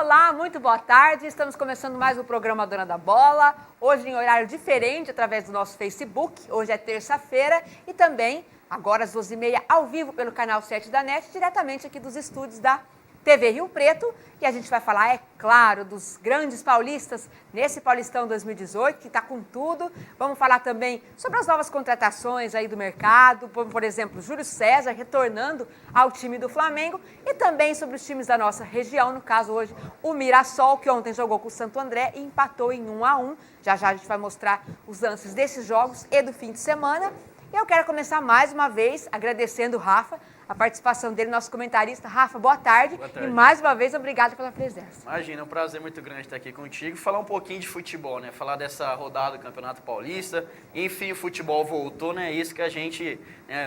Olá, muito boa tarde. Estamos começando mais um programa Dona da Bola. Hoje em horário diferente, através do nosso Facebook. Hoje é terça-feira e também, agora às 12h30, ao vivo pelo canal 7 da NET, diretamente aqui dos estúdios da TV Rio Preto. E a gente vai falar, é claro, dos grandes paulistas nesse Paulistão 2018, que está com tudo. Vamos falar também sobre as novas contratações aí do mercado, como, por exemplo, Júlio César retornando ao time do Flamengo e também sobre os times da nossa região, no caso hoje o Mirassol, que ontem jogou com o Santo André e empatou em 1-1. Já já a gente vai mostrar os lances desses jogos e do fim de semana. E eu quero começar mais uma vez agradecendo o Rafa, a participação dele, nosso comentarista. Rafa, boa tarde. Boa tarde. E mais uma vez, obrigado pela presença. Imagina, é um prazer muito grande estar aqui contigo e falar um pouquinho de futebol, né? Falar dessa rodada do Campeonato Paulista. Enfim, o futebol voltou, né? É isso que a gente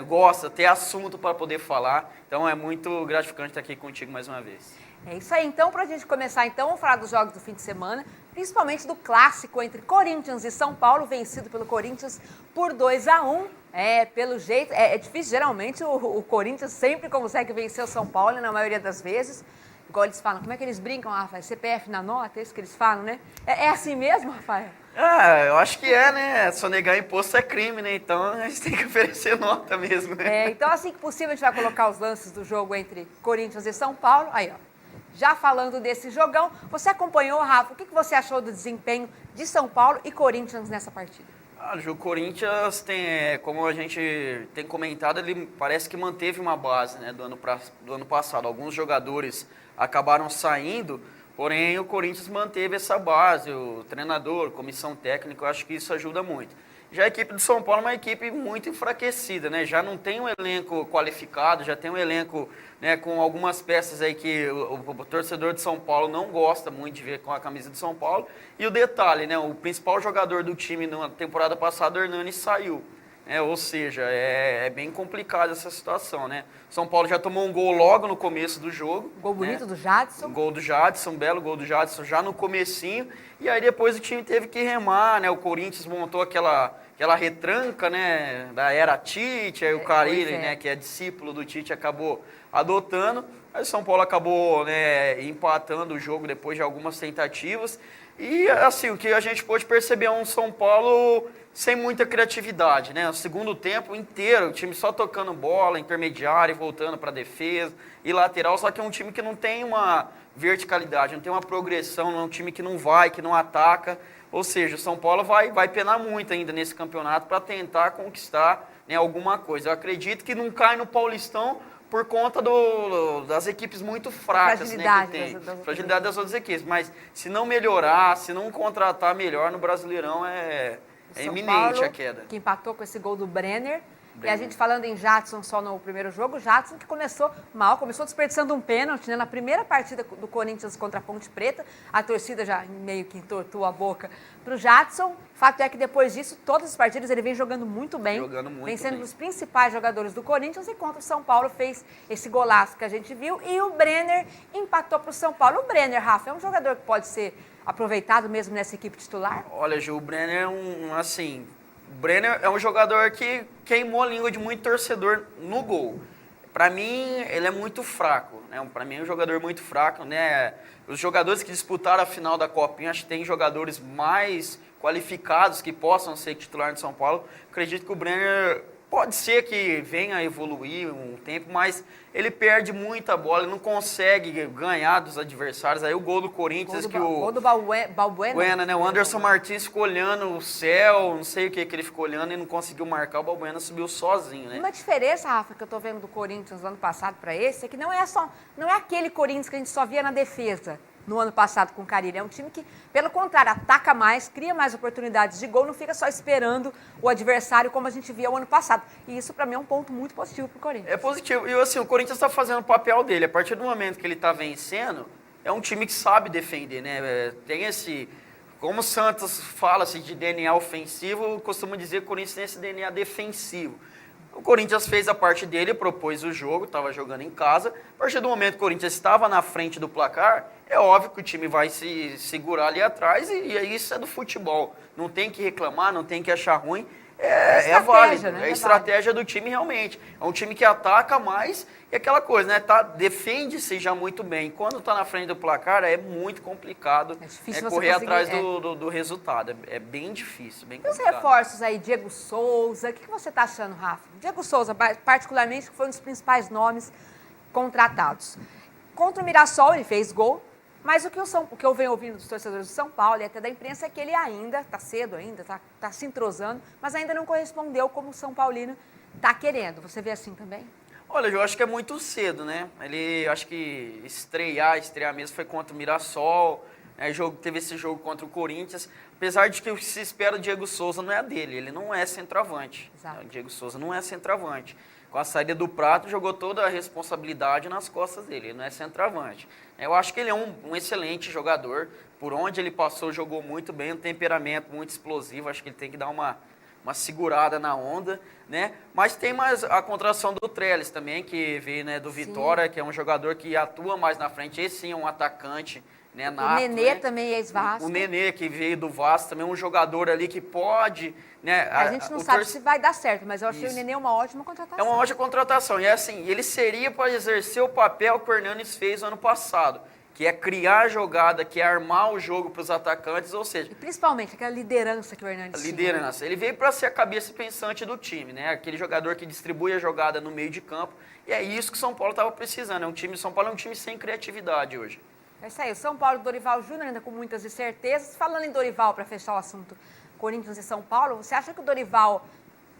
gosta, ter assunto para poder falar. Então é muito gratificante estar aqui contigo mais uma vez. É isso aí. Então, para a gente começar, vamos falar dos jogos do fim de semana, principalmente do clássico entre Corinthians e São Paulo, vencido pelo Corinthians por 2-1. Pelo jeito, é difícil, geralmente o Corinthians sempre consegue vencer o São Paulo, na maioria das vezes. Igual eles falam, como é que eles brincam, Rafael? CPF na nota, é isso que eles falam, né? É assim mesmo, Rafael? Eu acho que né? Sonegar imposto é crime, né? Então a gente tem que oferecer nota mesmo, né? Então, assim que possível, a gente vai colocar os lances do jogo entre Corinthians e São Paulo. Aí, ó. Já falando desse jogão, você acompanhou, Rafa, o que você achou do desempenho de São Paulo e Corinthians nessa partida? O Corinthians tem, como a gente tem comentado, ele parece que manteve uma base, né, do ano passado. Alguns jogadores acabaram saindo, porém o Corinthians manteve essa base, o treinador, comissão técnica, eu acho que isso ajuda muito. Já a equipe do São Paulo é uma equipe muito enfraquecida, né? Já não tem um elenco qualificado, já tem um elenco, né, com algumas peças aí que o torcedor de São Paulo não gosta muito de ver com a camisa de São Paulo. E o detalhe, né? O principal jogador do time na temporada passada, o Hernani, saiu. Ou seja, é bem complicada essa situação, né? São Paulo já tomou um gol logo no começo do jogo. Gol bonito, né? Do Jadson. Gol do Jadson, um belo gol do Jadson já no comecinho. E aí depois o time teve que remar, né? O Corinthians montou aquela retranca, né? Da era Tite, aí o Carille, né? Que é discípulo do Tite, acabou adotando. Aí o São Paulo acabou, né, empatando o jogo depois de algumas tentativas. E assim, o que a gente pôde perceber é um São Paulo sem muita criatividade, né? O segundo tempo inteiro, o time só tocando bola, intermediária, voltando para a defesa e lateral, só que é um time que não tem uma verticalidade, não tem uma progressão, não é um time que não vai, que não ataca. Ou seja, o São Paulo vai penar muito ainda nesse campeonato para tentar conquistar, né, alguma coisa. Eu acredito que não cai no Paulistão por conta das equipes muito fracas, né, que tem. Fragilidade das outras equipes. Mas se não melhorar, se não contratar melhor no Brasileirão, é iminente Paulo, a queda. Que empatou com esse gol do Brenner. E a gente falando em Jadson só no primeiro jogo, o Jadson que começou mal, começou desperdiçando um pênalti, né? Na primeira partida do Corinthians contra a Ponte Preta, a torcida já meio que entortou a boca para o Jadson. Fato é que depois disso, todas as partidas ele vem jogando muito bem, vencendo os principais jogadores do Corinthians, e contra o São Paulo fez esse golaço que a gente viu, e o Brenner empatou para o São Paulo. O Brenner, Rafa, é um jogador que pode ser aproveitado mesmo nessa equipe titular? Olha, Ju, o Brenner é o Brenner é um jogador que queimou a língua de muito torcedor no gol. Para mim, ele é muito fraco, né? Para mim, é um jogador muito fraco, né? Os jogadores que disputaram a final da Copinha, acho que tem jogadores mais qualificados que possam ser titular de São Paulo. Acredito que o Brenner pode ser que venha a evoluir um tempo, mas ele perde muita bola, ele não consegue ganhar dos adversários. Aí o gol do Corinthians, gol do Balbuena, né? O Anderson Martins ficou olhando o céu, não sei o que ele ficou olhando e não conseguiu marcar, o Balbuena subiu sozinho, né? Uma diferença, Rafa, que eu tô vendo do Corinthians no ano passado para esse, é que não é aquele Corinthians que a gente só via na defesa no ano passado com o Carille. É um time que, pelo contrário, ataca mais, cria mais oportunidades de gol, não fica só esperando o adversário como a gente via o ano passado. E isso, para mim, é um ponto muito positivo para o Corinthians. É positivo. E assim, o Corinthians está fazendo o papel dele. A partir do momento que ele está vencendo, é um time que sabe defender, né? Tem esse... Como o Santos fala-se de DNA ofensivo, eu costumo dizer que o Corinthians tem esse DNA defensivo. O Corinthians fez a parte dele, propôs o jogo, estava jogando em casa. A partir do momento que o Corinthians estava na frente do placar, é óbvio que o time vai se segurar ali atrás e isso é do futebol. Não tem que reclamar, não tem que achar ruim. é válido. Né? É a estratégia do time realmente. É um time que ataca mais e aquela coisa, né? Defende-se já muito bem. Quando tá na frente do placar, é muito complicado correr atrás do resultado. É bem difícil, bem complicado. E os reforços aí, Diego Souza, o que você tá achando, Rafa? Diego Souza, particularmente, que foi um dos principais nomes contratados. Contra o Mirassol, ele fez gol. Mas o que eu venho ouvindo dos torcedores do São Paulo e até da imprensa é que ele ainda, está cedo ainda, está se entrosando, mas ainda não correspondeu como o São Paulino está querendo. Você vê assim também? Olha, eu acho que é muito cedo, né? Ele, acho que estrear mesmo foi contra o Mirassol, né? Teve esse jogo contra o Corinthians, apesar de que o que se espera do Diego Souza não é dele, ele não é centroavante. Exato. O Diego Souza não é centroavante. Com a saída do Prato, jogou toda a responsabilidade nas costas dele, ele não é centroavante. Eu acho que ele é um excelente jogador, por onde ele passou jogou muito bem, um temperamento muito explosivo, acho que ele tem que dar uma segurada na onda, né? Mas tem mais a contratação do Trellis também, que veio, né, do Vitória, que é um jogador que atua mais na frente, esse sim é um atacante, né, nato, o Nenê, né? Também é ex-Vasco. O Nenê, que veio do Vasco, também é um jogador ali que pode... Né, a gente não sabe se vai dar certo, mas eu achei o Nenê uma ótima contratação. É uma ótima contratação. E é assim, ele seria para exercer o papel que o Hernanes fez ano passado, que é criar a jogada, que é armar o jogo para os atacantes, ou seja... E principalmente aquela liderança que o Hernanes tinha. Liderança. Ele veio para ser a cabeça pensante do time, né? Aquele jogador que distribui a jogada no meio de campo. E é isso que o São Paulo estava precisando. São Paulo é um time sem criatividade hoje. É isso aí. O São Paulo, Dorival Júnior, ainda com muitas incertezas. Falando em Dorival, para fechar o assunto Corinthians e São Paulo, você acha que o Dorival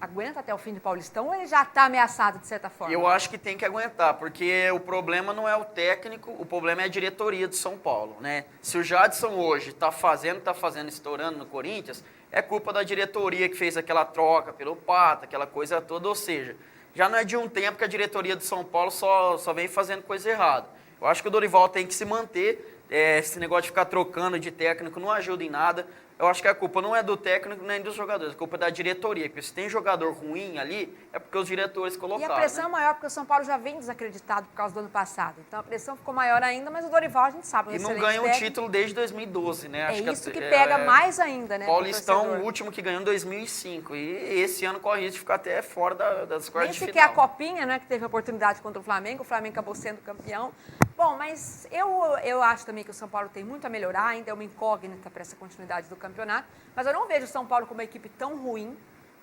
aguenta até o fim do Paulistão ou ele já está ameaçado de certa forma? Eu acho que tem que aguentar, porque o problema não é o técnico, o problema é a diretoria do São Paulo, né? Se o Jadson hoje está fazendo, estourando no Corinthians, é culpa da diretoria que fez aquela troca pelo Pato, aquela coisa toda, ou seja, já não é de um tempo que a diretoria do São Paulo só vem fazendo coisa errada. Eu acho que o Dorival tem que se manter, esse negócio de ficar trocando de técnico não ajuda em nada. Eu acho que a culpa não é do técnico nem dos jogadores, a culpa é da diretoria, porque se tem jogador ruim ali, é porque os diretores colocaram. E a pressão né? é maior porque o São Paulo já vem desacreditado por causa do ano passado. Então a pressão ficou maior ainda, mas o Dorival a gente sabe. E não ganha um título desde 2012, né? Acho isso que pega mais ainda, né? Paulistão, o último que ganhou em 2005. E esse ano corre risco de ficar até fora das quartas de final. Nem sequer a Copinha, né? Que teve a oportunidade contra o Flamengo acabou sendo campeão. Bom, mas eu acho também que o São Paulo tem muito a melhorar, ainda é uma incógnita para essa continuidade do campeonato, mas eu não vejo o São Paulo como uma equipe tão ruim.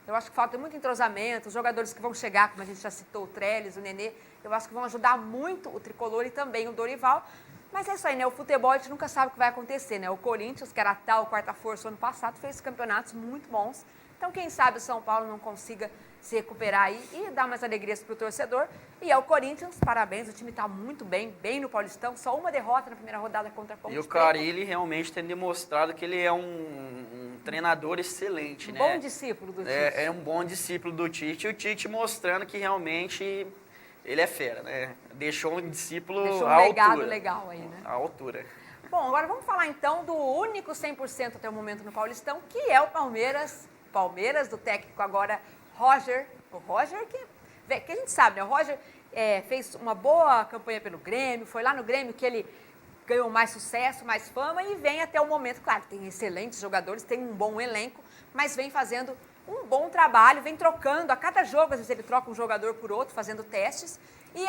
Eu acho que falta muito entrosamento, os jogadores que vão chegar, como a gente já citou, o Trellis, o Nenê, eu acho que vão ajudar muito o Tricolor e também o Dorival. Mas é isso aí, né? O futebol a gente nunca sabe o que vai acontecer, né? O Corinthians, que era a tal quarta força ano passado, fez campeonatos muito bons. Então, quem sabe o São Paulo não consiga se recuperar aí e dar mais alegrias para o torcedor. E é o Corinthians, parabéns, o time está muito bem no Paulistão, só uma derrota na primeira rodada contra a Ponte Preta. E o Carille realmente tem demonstrado que ele é um treinador excelente, né? Bom discípulo do Tite. É um bom discípulo do Tite, e o Tite mostrando que realmente ele é fera, né? Deixou um discípulo à altura. Legado legal aí, né? À altura. Bom, agora vamos falar então do único 100% até o momento no Paulistão, que é o Palmeiras. Palmeiras, do técnico agora Roger. O Roger que a gente sabe, né? O Roger fez uma boa campanha pelo Grêmio, foi lá no Grêmio que ele ganhou mais sucesso, mais fama e vem até o momento, claro, tem excelentes jogadores, tem um bom elenco, mas vem fazendo um bom trabalho, vem trocando, a cada jogo, às vezes ele troca um jogador por outro, fazendo testes, e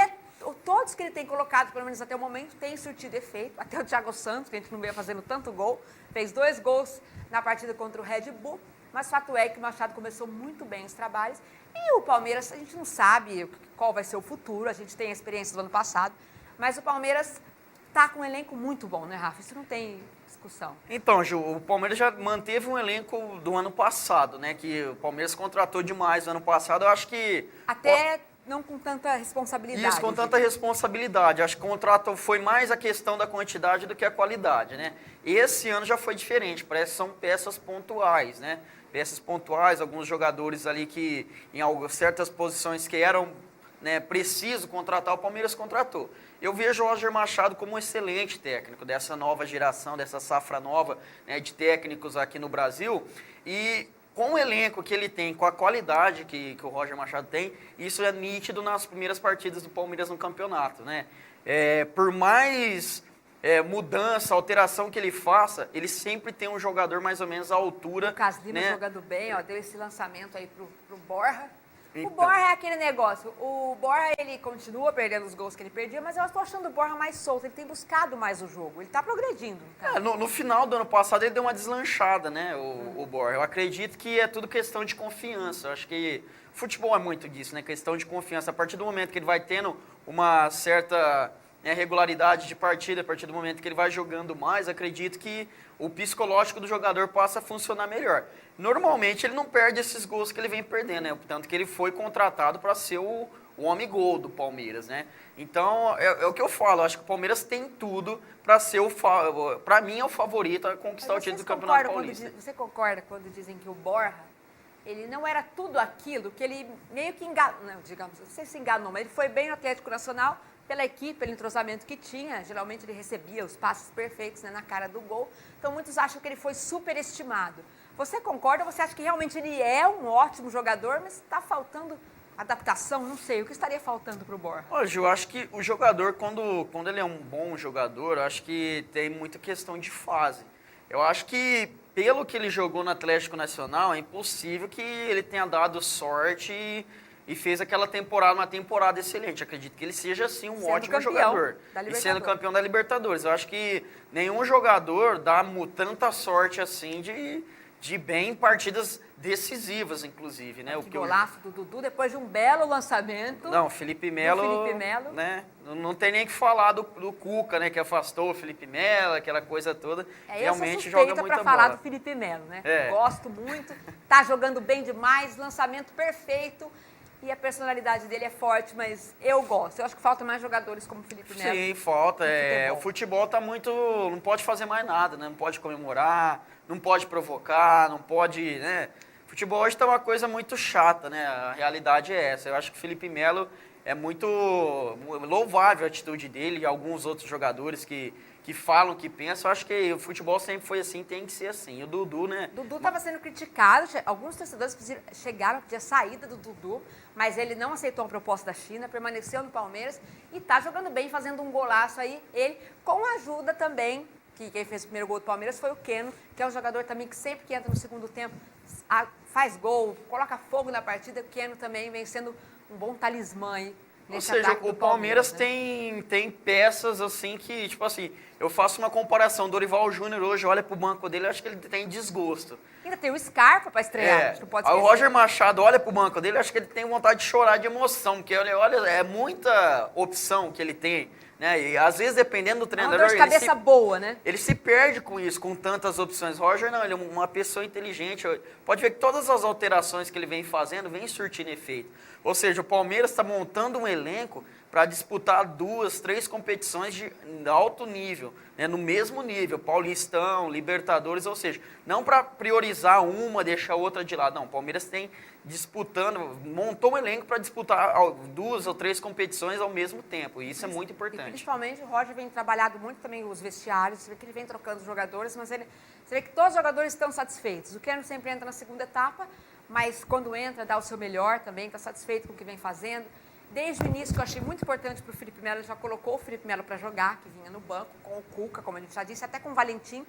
todos que ele tem colocado, pelo menos até o momento, têm surtido efeito, até o Thiago Santos, que a gente não veio fazendo tanto gol, fez 2 gols na partida contra o Red Bull, mas fato é que o Machado começou muito bem os trabalhos, e o Palmeiras, a gente não sabe qual vai ser o futuro, a gente tem a experiência do ano passado, mas o Palmeiras está com um elenco muito bom, né, Rafa? Isso não tem discussão. Então, Ju, o Palmeiras já manteve um elenco do ano passado, né? Que o Palmeiras contratou demais no ano passado. Eu acho que... Até não com tanta responsabilidade. Isso, com tanta responsabilidade. Acho que o contrato foi mais a questão da quantidade do que a qualidade, né? Esse ano já foi diferente, parece que são peças pontuais, né? Peças pontuais, alguns jogadores ali que em certas posições que eram, né, preciso contratar, o Palmeiras contratou. Eu vejo o Roger Machado como um excelente técnico dessa nova geração, dessa safra nova, né, de técnicos aqui no Brasil. E com o elenco que ele tem, com a qualidade que o Roger Machado tem, isso é nítido nas primeiras partidas do Palmeiras no campeonato, né? Por mais mudança, alteração que ele faça, ele sempre tem um jogador mais ou menos à altura. O Lucas Lima, né? jogando bem, ó, deu esse lançamento aí pro Borja. Então. O Borja é aquele negócio, o Borja ele continua perdendo os gols que ele perdia, mas eu estou achando o Borja mais solto, ele tem buscado mais o jogo, ele está progredindo. No final do ano passado ele deu uma deslanchada, né, o Borja. Eu acredito que é tudo questão de confiança, eu acho que futebol é muito disso, né, questão de confiança. A partir do momento que ele vai tendo uma certa regularidade de partida, a partir do momento que ele vai jogando mais, acredito que o psicológico do jogador passa a funcionar melhor. Normalmente ele não perde esses gols que ele vem perdendo, né? Tanto que ele foi contratado para ser o homem-gol do Palmeiras, né? Então, é o que eu falo, acho que o Palmeiras tem tudo para ser para mim é o favorito a conquistar o título do Campeonato Paulista. Você concorda quando dizem que o Borja, ele não era tudo aquilo que ele meio que enganou, não, digamos, não sei se enganou, mas ele foi bem no Atlético Nacional, pela equipe, pelo entrosamento que tinha, geralmente ele recebia os passes perfeitos, né, na cara do gol, então muitos acham que ele foi superestimado. Você concorda ou você acha que realmente ele é um ótimo jogador, mas está faltando adaptação? Não sei, o que estaria faltando para o Borja? Hoje, eu acho que o jogador, quando ele é um bom jogador, eu acho que tem muita questão de fase. Eu acho que, pelo que ele jogou no Atlético Nacional, é impossível que ele tenha dado sorte e fez aquela temporada, uma temporada excelente. Acredito que ele seja, sim, um ótimo jogador. E sendo campeão da Libertadores. Eu acho que nenhum jogador dá tanta sorte assim de bem em partidas decisivas, inclusive, né? Que golaço do Dudu, depois de um belo lançamento. Não, Felipe Melo, né? Não tem nem que falar do Cuca, né? Que afastou o Felipe Melo, aquela coisa toda. Realmente joga muita bola. Falar do Felipe Melo, né? Gosto muito, tá jogando bem demais, lançamento perfeito. E a personalidade dele é forte, mas eu gosto. Eu acho que falta mais jogadores como o Felipe Melo. Sim, falta. O futebol tá muito... Não pode fazer mais nada, né? Não pode comemorar, não pode provocar, não pode... né? Futebol hoje tá uma coisa muito chata, né? A realidade é essa. Eu acho que o Felipe Melo é muito louvável a atitude dele e alguns outros jogadores que falam, que pensam. Eu acho que o futebol sempre foi assim, tem que ser assim. O Dudu, né? Dudu estava sendo criticado, alguns torcedores chegaram a pedir a saída do Dudu, mas ele não aceitou a proposta da China, permaneceu no Palmeiras e está jogando bem, fazendo um golaço aí. Ele, com a ajuda também, que quem fez o primeiro gol do Palmeiras foi o Keno, que é um jogador também que sempre que entra no segundo tempo faz gol, coloca fogo na partida. O Keno também vem sendo um bom talismã aí. Ou seja, o Palmeiras, né? tem peças assim que, tipo assim, eu faço uma comparação. Dorival Júnior hoje olha pro banco dele, eu acho que ele tem desgosto. Ainda tem o Scarpa para estrear, não pode esquecer. O Roger Machado olha pro banco dele, eu acho que ele tem vontade de chorar de emoção, porque olha, é muita opção que ele tem. Né? E às vezes, dependendo do treinador... Uma dor de cabeça boa, né? Ele se perde com isso, com tantas opções. Roger não, ele é uma pessoa inteligente. Pode ver que todas as alterações que ele vem fazendo vem surtindo efeito. Ou seja, o Palmeiras está montando um elenco para disputar 2, 3 competições de alto nível, né? No mesmo nível, Paulistão, Libertadores, ou seja, não para priorizar uma, deixar outra de lado. Não, o Palmeiras tem disputando, montou um elenco para disputar 2 ou 3 competições ao mesmo tempo, e isso é muito importante. E principalmente o Roger vem trabalhado muito também os vestiários, você vê que ele vem trocando os jogadores, mas você vê que todos os jogadores estão satisfeitos. O Keno sempre entra na segunda etapa, mas quando entra dá o seu melhor também, está satisfeito com o que vem fazendo. Desde o início, que eu achei muito importante para o Felipe Melo, ele já colocou o Felipe Melo para jogar, que vinha no banco, com o Cuca, como a gente já disse, até com o Valentim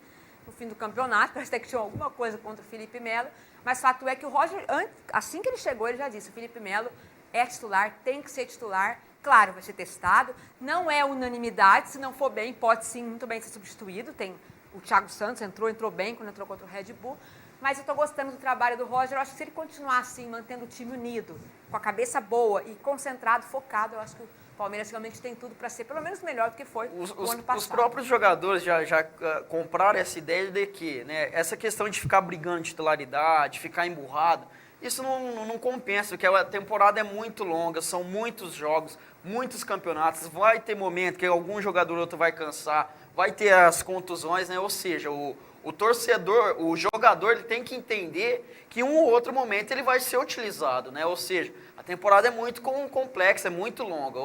no fim do campeonato, parece até que tinha alguma coisa contra o Felipe Melo, mas fato é que o Roger, assim que ele chegou, ele já disse, o Felipe Melo é titular, tem que ser titular, claro, vai ser testado, não é unanimidade, se não for bem, pode sim muito bem ser substituído, tem o Thiago Santos, entrou bem quando entrou contra o Red Bull, mas eu estou gostando do trabalho do Roger. Eu acho que se ele continuar assim, mantendo o time unido, com a cabeça boa e concentrado, focado, eu acho que o Palmeiras realmente tem tudo para ser pelo menos melhor do que foi o ano passado. Os próprios jogadores já compraram essa ideia de que, né, essa questão de ficar brigando de titularidade, ficar emburrado, isso não compensa, porque a temporada é muito longa, são muitos jogos, muitos campeonatos, vai ter momento que algum jogador ou outro vai cansar, vai ter as contusões, né? Ou seja, o torcedor, o jogador, ele tem que entender que em um ou outro momento ele vai ser utilizado, né? Ou seja, a temporada é muito complexa, é muito longa.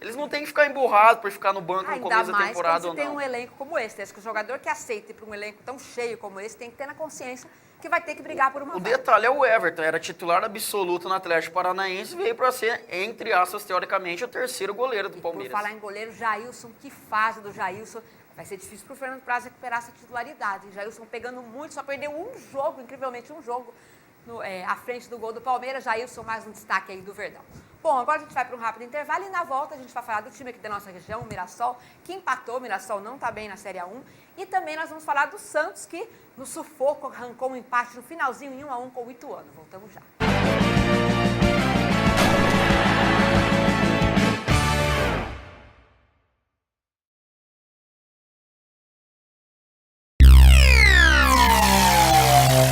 Eles não têm que ficar emburrados por ficar no banco no começo da temporada ou não. Ainda mais quando você tem um elenco como esse. Acho que o jogador que aceita ir para um elenco tão cheio como esse tem que ter na consciência que vai ter que brigar por uma O vaga. detalhe é o Everton, era titular absoluto no Atlético Paranaense e veio para ser, entre aspas, teoricamente, o terceiro goleiro do Palmeiras. Por falar em goleiro, Jailson, que fase do Jailson. Vai ser difícil para o Fernando Praz recuperar essa titularidade. Jailson pegando muito, só perdeu um jogo, incrivelmente um jogo, à frente do gol do Palmeiras. Jailson mais um destaque aí do Verdão. Bom, agora a gente vai para um rápido intervalo e na volta a gente vai falar do time aqui da nossa região, o Mirassol, que empatou. O Mirassol não está bem na Série A1. E também nós vamos falar do Santos, que no sufoco arrancou um empate no finalzinho em 1-1 com o Ituano. Voltamos já.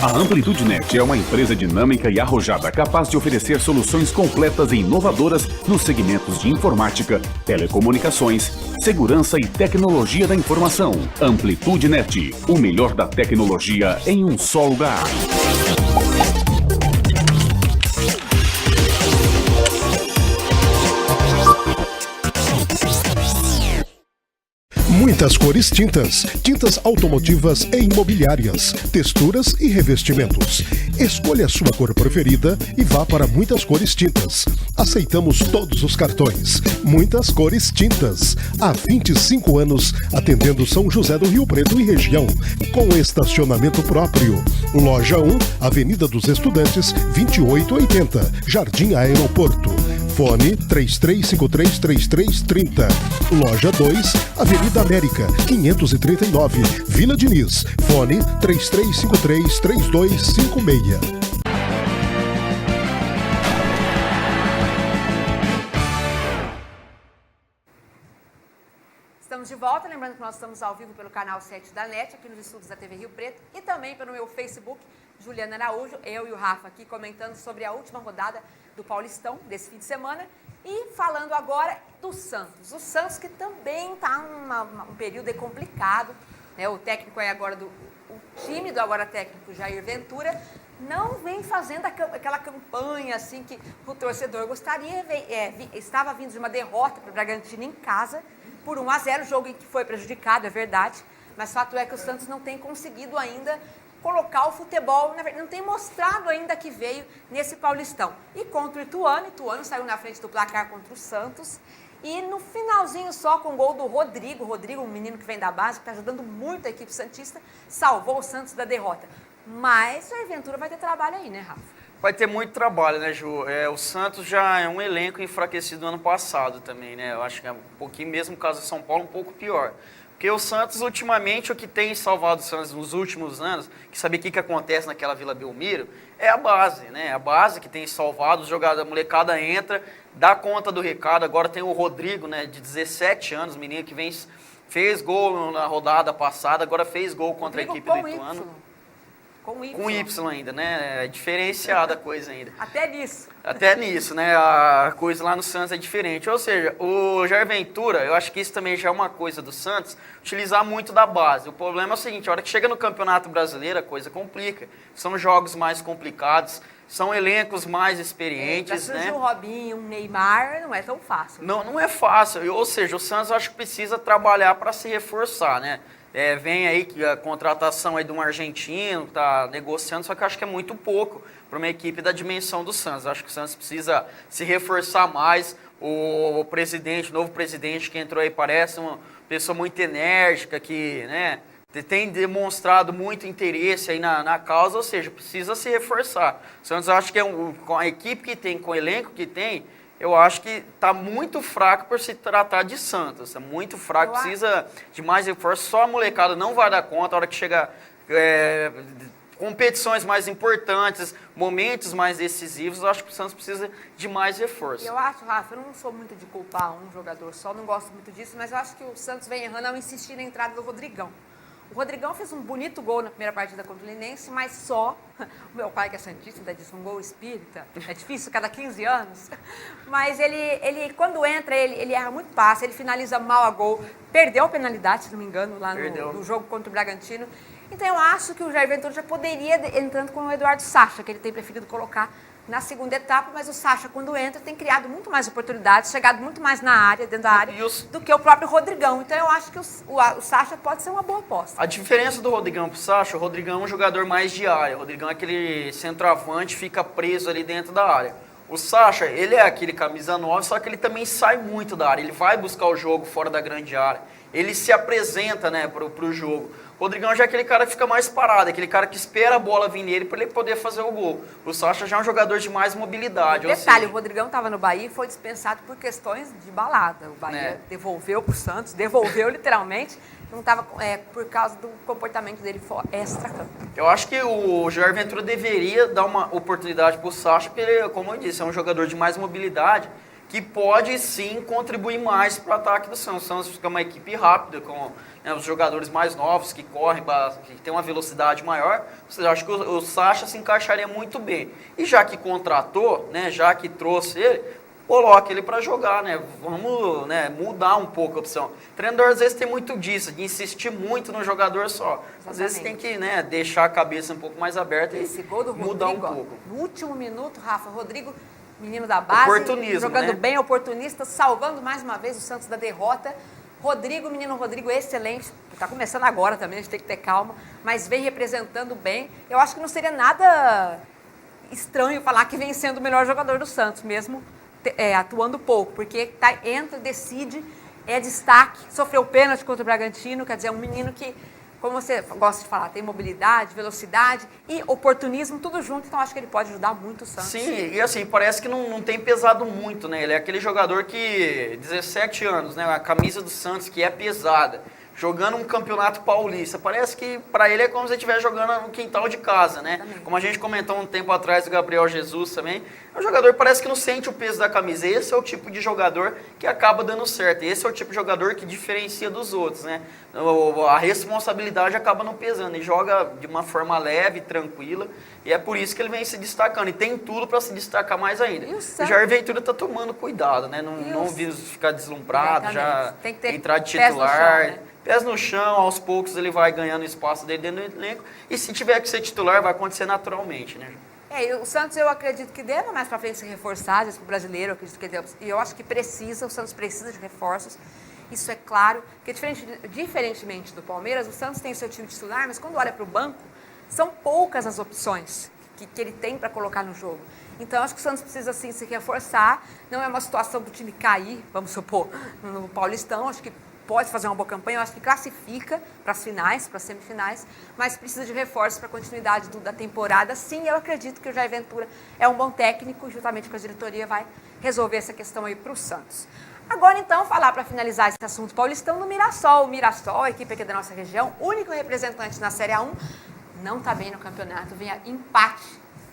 A AmplitudeNet é uma empresa dinâmica e arrojada capaz de oferecer soluções completas e inovadoras nos segmentos de informática, telecomunicações, segurança e tecnologia da informação. AmplitudeNet, o melhor da tecnologia em um só lugar. Muitas cores tintas, tintas automotivas e imobiliárias, texturas e revestimentos. Escolha a sua cor preferida e vá para Muitas Cores Tintas. Aceitamos todos os cartões. Muitas Cores Tintas. Há 25 anos, atendendo São José do Rio Preto e região, com estacionamento próprio. Loja 1, Avenida dos Estudantes, 2880, Jardim Aeroporto. Fone 33533330. Loja 2, Avenida América, 539, Vila Diniz. Fone 33533256. Estamos de volta, lembrando que nós estamos ao vivo pelo canal 7 da NET, aqui nos estúdios da TV Rio Preto, e também pelo meu Facebook, Juliana Araújo, eu e o Rafa aqui comentando sobre a última rodada do Paulistão desse fim de semana e falando agora do Santos. O Santos que também está um período complicado, né? O técnico é agora o time do agora técnico Jair Ventura não vem fazendo aquela campanha assim que o torcedor gostaria, estava vindo de uma derrota para o Bragantino em casa, por 1-0, jogo em que foi prejudicado, é verdade, mas fato é que o Santos não tem conseguido ainda colocar o futebol, na verdade, não tem mostrado ainda que veio nesse Paulistão. E contra o Ituano saiu na frente do placar contra o Santos, e no finalzinho só com o gol do Rodrigo, um menino que vem da base, que está ajudando muito a equipe santista, salvou o Santos da derrota. Mas o Ventura vai ter trabalho aí, né, Rafa? Vai ter muito trabalho, né, Ju? O Santos já é um elenco enfraquecido no ano passado também, né? Eu acho que é um pouquinho, mesmo o caso do São Paulo, um pouco pior. Porque o Santos, ultimamente, o que tem salvado o Santos nos últimos anos, que sabe o que acontece naquela Vila Belmiro, é a base, né? A base que tem salvado, os jogadores, a molecada entra, dá conta do recado. Agora tem o Rodrigo, né, de 17 anos, menino que fez gol na rodada passada, agora fez gol contra Rodrigo a equipe do Ituano. Com Y. Com Y ainda, né? É diferenciada a coisa ainda. Até nisso. Até nisso, né? A coisa lá no Santos é diferente. Ou seja, o Jair Ventura, eu acho que isso também já é uma coisa do Santos, utilizar muito da base. O problema é o seguinte, a hora que chega no Campeonato Brasileiro, a coisa complica. São jogos mais complicados, são elencos mais experientes, né? Um Robinho, um Neymar, não é tão fácil. Não é fácil. Ou seja, o Santos acho que precisa trabalhar para se reforçar, né? Vem aí que a contratação aí de um argentino que está negociando, só que eu acho que é muito pouco para uma equipe da dimensão do Santos. Eu acho que o Santos precisa se reforçar mais. O presidente, o novo presidente que entrou aí parece uma pessoa muito enérgica, que, né, tem demonstrado muito interesse aí na causa, ou seja, precisa se reforçar. O Santos, eu acho que com a equipe que tem, com o elenco que tem, eu acho que está muito fraco por se tratar de Santos. É muito fraco, precisa de mais reforço. Só a molecada não vai dar conta. A hora que chega competições mais importantes, momentos mais decisivos, eu acho que o Santos precisa de mais reforço. Eu acho, Rafa, eu não sou muito de culpar um jogador só, não gosto muito disso, mas eu acho que o Santos vem errando ao insistir na entrada do Rodrigão. O Rodrigão fez um bonito gol na primeira partida contra o Linense, mas só... O meu pai, que é santista, ainda disse um gol espírita. É difícil, cada 15 anos. Mas ele quando entra, ele erra muito passe, ele finaliza mal a gol. Perdeu a penalidade, se não me engano, lá no jogo contra o Bragantino. Então, eu acho que o Jair Ventura já poderia, entrando com o Eduardo Sacha, que ele tem preferido colocar na segunda etapa, mas o Sacha, quando entra, tem criado muito mais oportunidades, chegado muito mais na área, dentro da área, do que o próprio Rodrigão. Então eu acho que o Sacha pode ser uma boa aposta. A diferença do Rodrigão pro Sacha, o Rodrigão é um jogador mais de área. O Rodrigão é aquele centroavante, fica preso ali dentro da área. O Sacha, ele é aquele camisa 9, só que ele também sai muito da área. Ele vai buscar o jogo fora da grande área. Ele se apresenta, né, pro jogo. O Rodrigão já é aquele cara que fica mais parado, aquele cara que espera a bola vir nele para ele poder fazer o gol. O Sacha já é um jogador de mais mobilidade. Detalhe, o Rodrigão estava no Bahia e foi dispensado por questões de balada. O Bahia devolveu para o Santos, devolveu literalmente, não estava por causa do comportamento dele extra-campo. Eu acho que o Jair Ventura deveria dar uma oportunidade para o Sacha, porque ele, como eu disse, é um jogador de mais mobilidade, que pode sim contribuir mais para o ataque do Santos. O Santos fica uma equipe rápida, com os jogadores mais novos, que correm, que tem uma velocidade maior. Eu acho que o Sacha se encaixaria muito bem. E já que contratou, né, já que trouxe ele, coloque ele para jogar, né? Vamos, né, mudar um pouco a opção. O treinador às vezes tem muito disso, de insistir muito no jogador só. Exatamente. Às vezes tem que, né, deixar a cabeça um pouco mais aberta e gol do mudar Rodrigo, um pouco. No último minuto, Rafa, Rodrigo, menino da base, jogando bem, oportunista, salvando mais uma vez o Santos da derrota. Rodrigo, menino Rodrigo, excelente. Está começando agora também, a gente tem que ter calma, mas vem representando bem. Eu acho que não seria nada estranho falar que vem sendo o melhor jogador do Santos, mesmo atuando pouco, porque entra, decide, é destaque, sofreu pênalti contra o Bragantino, quer dizer, é um menino que, como você gosta de falar, tem mobilidade, velocidade e oportunismo, tudo junto, então acho que ele pode ajudar muito o Santos. Sim, e assim, parece que não tem pesado muito, né? Ele é aquele jogador que, 17 anos, né? A camisa do Santos que é pesada, jogando um campeonato paulista, parece que para ele é como se ele estivesse jogando no quintal de casa, né? Também. Como a gente comentou um tempo atrás do Gabriel Jesus também, o jogador parece que não sente o peso da camisa. Esse é o tipo de jogador que acaba dando certo. Esse é o tipo de jogador que diferencia dos outros, né? A responsabilidade acaba não pesando. Ele joga de uma forma leve, tranquila, e é por isso que ele vem se destacando. E tem tudo para se destacar mais ainda. O Jair Ventura está tomando cuidado, né? Não ficar deslumbrado, já tem que ter entrar de titular. Pés no chão, né? Pés no chão, aos poucos ele vai ganhando espaço dele dentro do elenco. E se tiver que ser titular, vai acontecer naturalmente, né? O Santos, eu acredito que deva mais para frente se reforçar, às vezes o brasileiro, e eu acho que o Santos precisa de reforços, isso é claro, porque diferentemente do Palmeiras, o Santos tem o seu time titular, mas quando olha para o banco, são poucas as opções que ele tem para colocar no jogo. Então, acho que o Santos precisa, sim, se reforçar, não é uma situação do time cair, vamos supor, no Paulistão, acho que pode fazer uma boa campanha, eu acho que classifica para as finais, para as semifinais, mas precisa de reforços para a continuidade da temporada. Sim, eu acredito que o Jair Ventura é um bom técnico, juntamente com a diretoria vai resolver essa questão aí para o Santos. Agora, então, falar para finalizar esse assunto paulistão do Mirassol. O Mirassol, a equipe aqui da nossa região, único representante na Série A1, não está bem no campeonato, vem a empate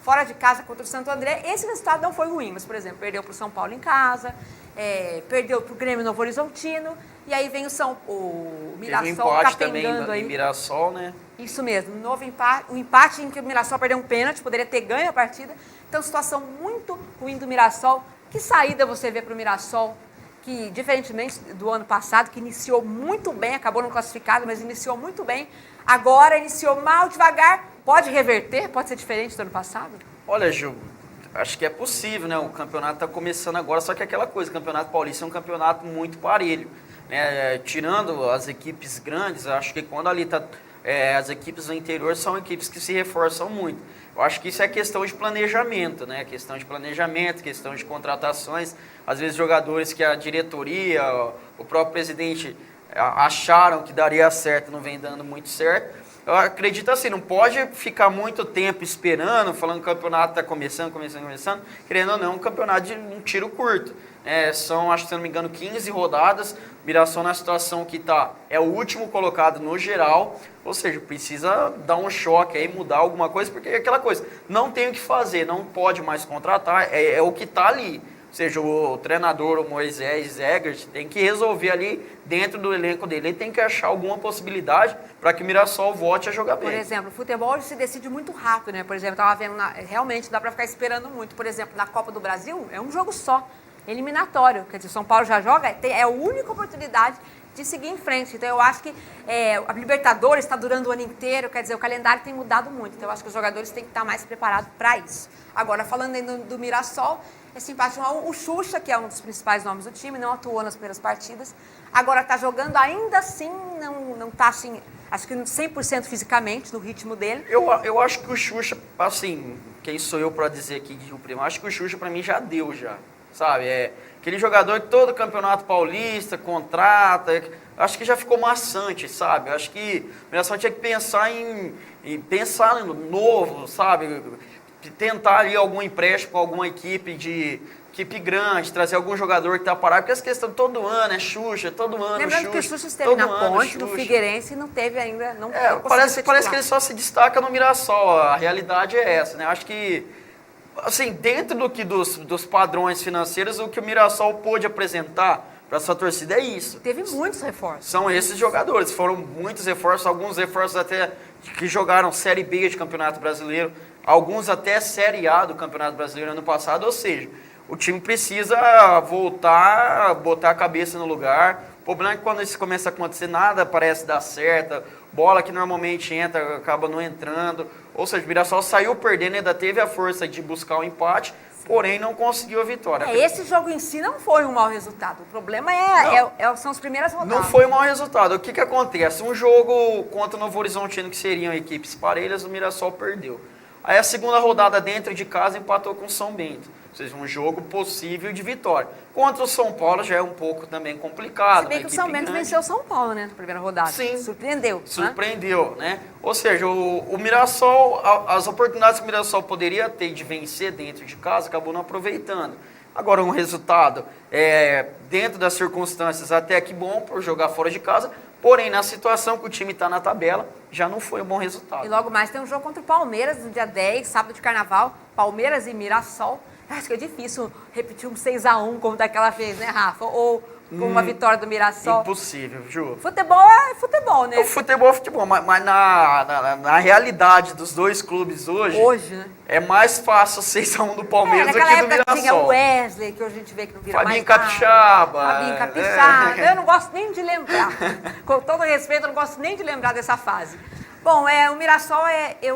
fora de casa contra o Santo André. Esse resultado não foi ruim, mas, por exemplo, perdeu para o São Paulo em casa, perdeu para o Grêmio Novo Horizontino, e aí vem o Mirassol capengando aí. Em Mirassol, né? Isso mesmo, o empate em que o Mirassol perdeu um pênalti, poderia ter ganho a partida. Então, situação muito ruim do Mirassol. Que saída você vê para o Mirassol, que, diferentemente do ano passado, que iniciou muito bem, acabou não classificado, mas iniciou muito bem, agora iniciou mal, devagar, pode reverter, pode ser diferente do ano passado? Olha, Ju, acho que é possível, né? O campeonato está começando agora, só que aquela coisa, o Campeonato Paulista é um campeonato muito parelho, né? Tirando as equipes grandes, acho que quando ali está as equipes do interior são equipes que se reforçam muito. Eu acho que isso é questão de planejamento, né? Questão de planejamento, questão de contratações. Às vezes jogadores que a diretoria, o próprio presidente acharam que daria certo, não vem dando muito certo. Eu acredito assim, não pode ficar muito tempo esperando, falando que o campeonato está começando, querendo ou não, um campeonato de um tiro curto. São, acho que se não me engano, 15 rodadas, Mirassol na situação que está, é o último colocado no geral, ou seja, precisa dar um choque aí, mudar alguma coisa, porque é aquela coisa, não tem o que fazer, não pode mais contratar, é o que está ali. Ou seja, o treinador, o Moisés Zegert, tem que resolver ali dentro do elenco dele. Ele tem que achar alguma possibilidade para que o Mirassol volte a jogar bem. Por exemplo, o futebol se decide muito rápido, né? Por exemplo, estava vendo, realmente dá para ficar esperando muito. Por exemplo, na Copa do Brasil, é um jogo só, eliminatório. Quer dizer, São Paulo já joga, é a única oportunidade de seguir em frente. Então, eu acho que a Libertadores está durando o ano inteiro, quer dizer, o calendário tem mudado muito. Então, eu acho que os jogadores têm que estar mais preparados para isso. Agora, falando ainda do Mirassol, é simpático. O Xuxa, que é um dos principais nomes do time, não atuou nas primeiras partidas. Agora está jogando, ainda assim, não está assim, acho que 100% fisicamente, no ritmo dele. Eu acho que o Xuxa, assim, quem sou eu para dizer aqui de Rio Primo, acho que o Xuxa para mim já deu, sabe? É aquele jogador que todo campeonato paulista contrata, acho que já ficou maçante, sabe? Acho que o Mirassol tinha que pensar em pensar no novo, sabe? Tentar ali algum empréstimo com alguma equipe grande, trazer algum jogador que está parado, porque essa questão todo ano é Xuxa, todo ano Lembrando Xuxa. que o Xuxa esteve na Ponte, no Figueirense, e não teve ainda, não conseguiu ser parece que ele só se destaca no Mirassol, a realidade é essa, né? Acho que, assim, dentro dos padrões financeiros, o que o Mirassol pôde apresentar para sua torcida é isso. Teve muitos reforços. São esses jogadores, foram muitos reforços, alguns reforços até que jogaram Série B de Campeonato Brasileiro, alguns até Série A do Campeonato Brasileiro ano passado, ou seja, o time precisa voltar, botar a cabeça no lugar. O problema é que quando isso começa a acontecer, nada parece dar certo, bola que normalmente entra, acaba não entrando, ou seja, o Mirassol saiu perdendo, ainda teve a força de buscar o empate, porém não conseguiu a vitória. Esse jogo em si não foi um mau resultado, o problema são as primeiras rodadas. Não foi um mau resultado. O que acontece? Um jogo contra o Novo Horizontino, que seriam equipes parelhas, o Mirassol perdeu. Aí a segunda rodada dentro de casa empatou com o São Bento. Ou seja, um jogo possível de vitória. Contra o São Paulo já é um pouco também complicado. Se bem que o São Bento venceu o São Paulo, né, na primeira rodada. Sim. Surpreendeu. Surpreendeu, né? Ou seja, o Mirassol, as oportunidades que o Mirassol poderia ter de vencer dentro de casa, acabou não aproveitando. Agora, um resultado dentro das circunstâncias até que bom por jogar fora de casa, porém, na situação que o time está na tabela, já não foi um bom resultado. E logo mais tem um jogo contra o Palmeiras, no dia 10, sábado de carnaval, Palmeiras e Mirassol. Acho que é difícil repetir um 6-1 como daquela vez, né, Rafa? Ou com uma vitória do Mirassol. Impossível, Ju. Futebol é futebol, né? O futebol é futebol, mas na realidade dos dois clubes hoje né? É mais fácil 6-1 do Palmeiras do que do Mirassol. Naquela época tinha o Wesley, que hoje a gente vê que não vira Fabinho mais Capixaba. Fabinho Capixaba. Eu não gosto nem de lembrar. Com todo respeito, eu não gosto nem de lembrar dessa fase. Bom, o Mirassol é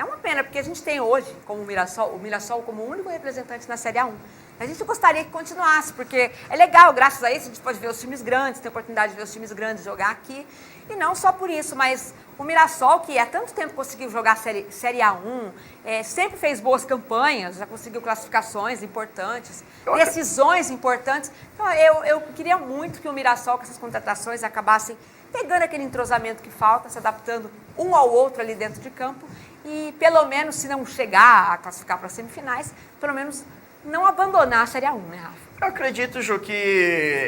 uma pena, porque a gente tem hoje, como o Mirassol como o único representante na Série A1. A gente gostaria que continuasse, porque é legal, graças a isso, a gente pode ver os times grandes, tem a oportunidade de ver os times grandes jogar aqui. E não só por isso, mas o Mirassol, que há tanto tempo conseguiu jogar Série A1, sempre fez boas campanhas, já conseguiu classificações importantes, decisões importantes. Então, eu queria muito que o Mirassol, com essas contratações, acabassem pegando aquele entrosamento que falta, se adaptando um ao outro ali dentro de campo e, pelo menos, se não chegar a classificar para as semifinais, pelo menos não abandonar a Série A1, né, Rafa? Eu acredito, Ju,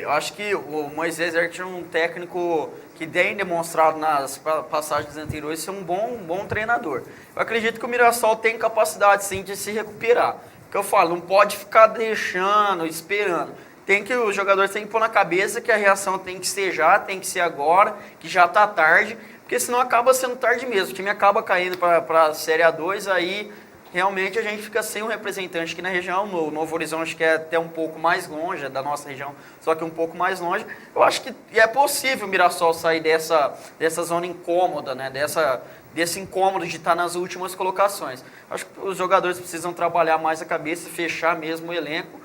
eu acho que o Moisés Herc é um técnico que tem demonstrado nas passagens anteriores ser um bom treinador. Eu acredito que o Mirassol tem capacidade, sim, de se recuperar. Que eu falo, não pode ficar deixando, esperando. Os jogadores têm que pôr na cabeça que a reação tem que ser tem que ser agora, que já está tarde, porque senão acaba sendo tarde mesmo. O time acaba caindo para a Série A2, aí realmente a gente fica sem um representante aqui na região. O Novo Horizonte, que é até um pouco mais longe da nossa região, só que um pouco mais longe. Eu acho que é possível o Mirassol sair dessa zona incômoda, né? Desse incômodo de estar nas últimas colocações. Acho que os jogadores precisam trabalhar mais a cabeça, fechar mesmo o elenco.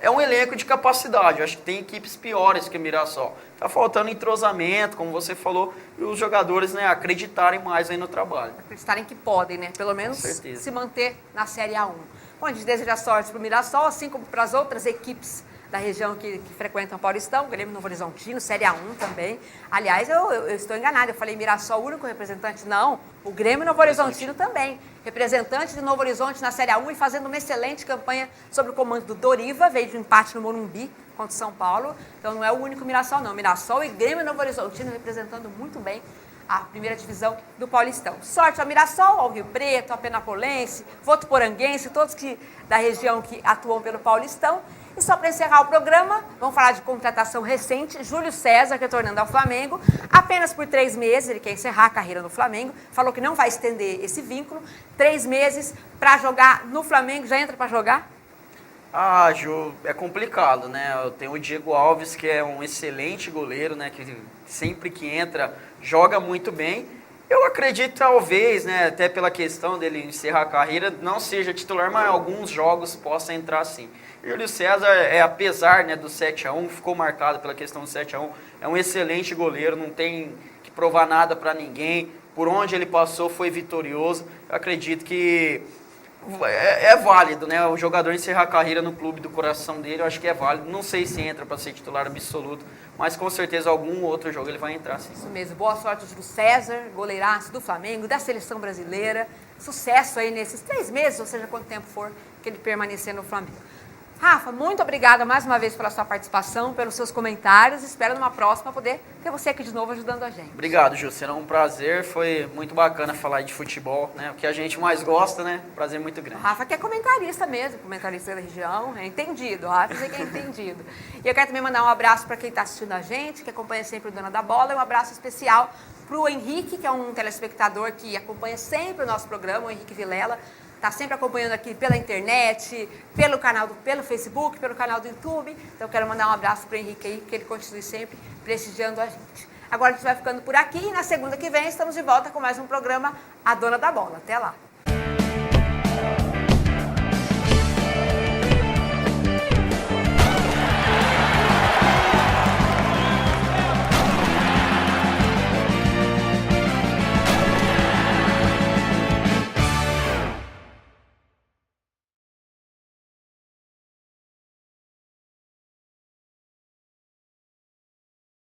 É um elenco de capacidade, eu acho que tem equipes piores que o Mirassol. Está faltando entrosamento, como você falou, e os jogadores, né, acreditarem mais aí no trabalho. Acreditarem que podem, né? Pelo menos se manter na Série A1. Bom, a gente deseja sorte para o Mirassol, assim como para as outras equipes da região que frequentam o Paulistão, Grêmio Novo Horizontino, Série A1 também. Aliás, eu estou enganada, eu falei Mirassol, o único representante? Não, o Grêmio Novo Horizontino também. Representante de Novo Horizonte na Série A1 e fazendo uma excelente campanha sob o comando do Doriva, veio de um empate no Morumbi contra o São Paulo. Então não é o único Mirassol, não. Mirassol e Grêmio Novo Horizontino representando muito bem a primeira divisão do Paulistão. Sorte ao Mirassol, ao Rio Preto, ao Penapolense, Votuporanguense, todos da região que atuam pelo Paulistão. E só para encerrar o programa, vamos falar de contratação recente. Júlio César, retornando ao Flamengo, apenas por 3 meses, ele quer encerrar a carreira no Flamengo, falou que não vai estender esse vínculo. 3 meses para jogar no Flamengo, já entra para jogar? Ah, Ju, é complicado, né? Eu tenho o Diego Alves, que é um excelente goleiro, né? Que sempre que entra, joga muito bem. Eu acredito, talvez, né? Até pela questão dele encerrar a carreira, não seja titular, mas alguns jogos possa entrar sim. Júlio César, apesar, né, do 7-1, ficou marcado pela questão do 7-1, é um excelente goleiro, não tem que provar nada para ninguém. Por onde ele passou foi vitorioso. Eu acredito que é válido, né? O jogador encerrar a carreira no clube do coração dele, eu acho que é válido. Não sei se entra para ser titular absoluto, mas com certeza algum outro jogo ele vai entrar, sim. Isso mesmo. Boa sorte ao Júlio César, goleiraço do Flamengo, da seleção brasileira. Sucesso aí nesses 3 meses, ou seja, quanto tempo for que ele permanecer no Flamengo. Rafa, muito obrigada mais uma vez pela sua participação, pelos seus comentários. Espero numa próxima poder ter você aqui de novo ajudando a gente. Obrigado, Ju. Será um prazer. Foi muito bacana falar de futebol, né? O que a gente mais gosta, né? Prazer muito grande. O Rafa que é comentarista mesmo, comentarista da região, é entendido. O Rafa que é entendido. E eu quero também mandar um abraço para quem está assistindo a gente, que acompanha sempre o Dona da Bola, e um abraço especial para o Henrique, que é um telespectador que acompanha sempre o nosso programa, o Henrique Vilela. Está sempre acompanhando aqui pela internet, pelo Facebook, pelo canal do YouTube. Então, eu quero mandar um abraço para o Henrique aí, que ele continue sempre prestigiando a gente. Agora, a gente vai ficando por aqui e na segunda que vem estamos de volta com mais um programa A Dona da Bola. Até lá!